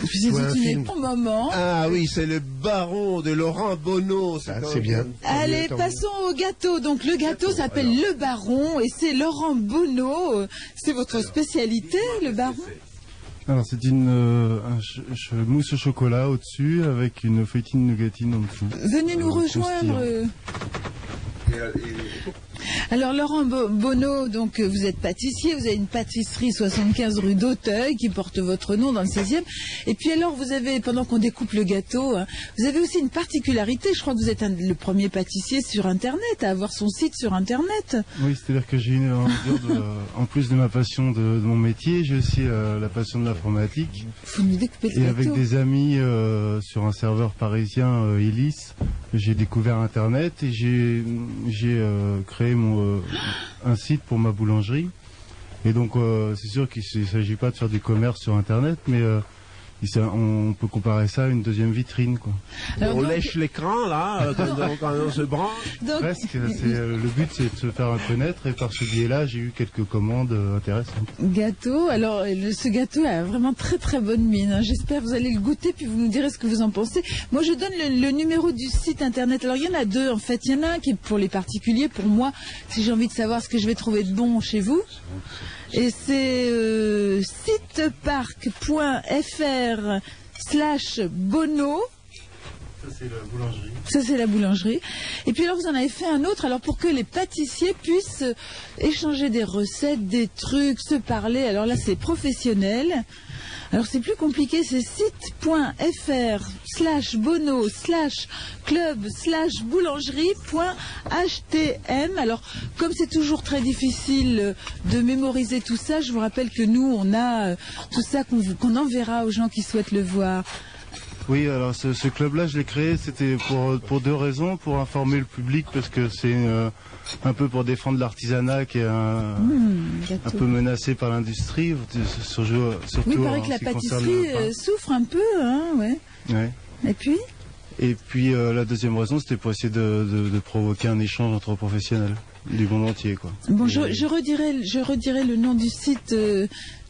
C'est un bon moment. Ah oui, c'est le baron de Laurent Bonneau. C'est bien. Allez, passons au gâteau. Donc le gâteau s'appelle le baron et c'est Laurent Bonneau. C'est votre spécialité, le baron? Alors c'est une mousse au chocolat au-dessus avec une feuilletine nougatine en dessous. Venez nous rejoindre. Alors Laurent Bonneau, donc vous êtes pâtissier, vous avez une pâtisserie 75 rue d'Auteuil qui porte votre nom dans le 16e. Et puis alors vous avez, pendant qu'on découpe le gâteau, vous avez aussi une particularité, je crois que vous êtes le premier pâtissier sur Internet, à avoir son site sur Internet. Oui, c'est-à-dire que j'ai en plus de ma passion de mon métier, j'ai aussi la passion de l'informatique. Vous nous découpez le Et gâteau. avec des amis sur un serveur parisien, Elis, j'ai découvert Internet et j'ai créé un site pour ma boulangerie. Et donc c'est sûr qu'il ne s'agit pas de faire du commerce sur Internet, mais on peut comparer ça à une deuxième vitrine, quoi. Alors, on lèche l'écran là quand on se branche. Donc... Presque. Le but c'est de se faire connaître et par ce biais-là j'ai eu quelques commandes intéressantes. Gâteau. Alors ce gâteau a vraiment très très bonne mine. Hein. J'espère que vous allez le goûter puis vous nous direz ce que vous en pensez. Moi je donne le numéro du site internet. Alors il y en a deux en fait. Il y en a un qui est pour les particuliers. Pour moi, si j'ai envie de savoir ce que je vais trouver de bon chez vous. Et c'est sitepark.fr/Bonneau. Ça c'est la boulangerie. Ça c'est la boulangerie. Et puis alors vous en avez fait un autre, alors pour que les pâtissiers puissent échanger des recettes, des trucs, se parler. Alors là c'est professionnel. Alors c'est plus compliqué, c'est site.fr/bonneau/club/boulangerie.htm. Alors comme c'est toujours très difficile de mémoriser tout ça, je vous rappelle que nous on a tout ça qu'on enverra aux gens qui souhaitent le voir. Oui, alors ce club-là, je l'ai créé, c'était pour deux raisons. Pour informer le public, parce que c'est un peu pour défendre l'artisanat qui est un peu menacé par l'industrie. Surtout oui, il paraît que la pâtisserie souffre un peu, hein, ouais. Ouais. Et puis la deuxième raison, c'était pour essayer de provoquer un échange entre professionnels du monde entier, quoi. Bon, je redirai le nom du site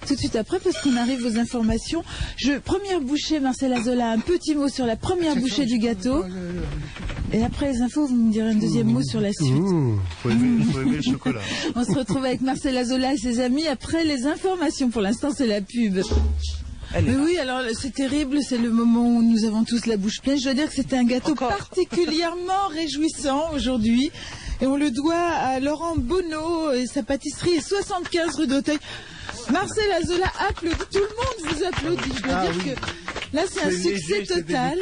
tout de suite après, parce qu'on arrive aux informations. Première bouchée, Marcel Azola, un petit mot sur la première bouchée du gâteau. Et après les infos, vous me direz un deuxième mot sur la suite. Faut aimer le chocolat. On se retrouve avec Marcel Azola et ses amis après les informations. Pour l'instant, c'est la pub. Mais oui, alors c'est terrible, c'est le moment où nous avons tous la bouche pleine. Je dois dire que c'était un gâteau particulièrement réjouissant aujourd'hui. Et on le doit à Laurent Bonneau et sa pâtisserie 75 rue d'Auteuil. Marcel Azola applaudit, tout le monde vous applaudit. Je dois dire que là c'est un succès total.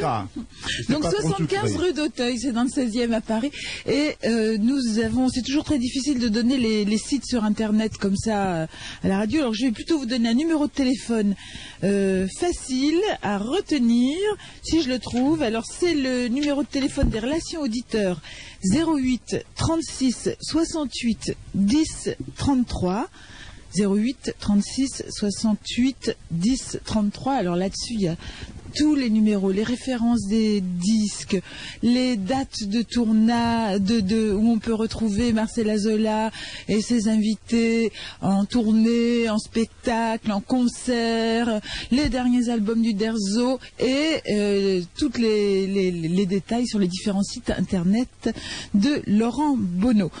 Donc 75 rue d'Auteuil, c'est dans le 16e à Paris. Et c'est toujours très difficile de donner les sites sur Internet comme ça à la radio. Alors je vais plutôt vous donner un numéro de téléphone facile à retenir, si je le trouve. Alors c'est le numéro de téléphone des relations auditeurs 08 36 68 10 33. 08 36 68 10 33. Alors là-dessus, il y a tous les numéros, les références des disques, les dates de tournage, où on peut retrouver Marcel Azola et ses invités en tournée, en spectacle, en concert, les derniers albums du Derzo et tous les détails sur les différents sites internet de Laurent Bonneau.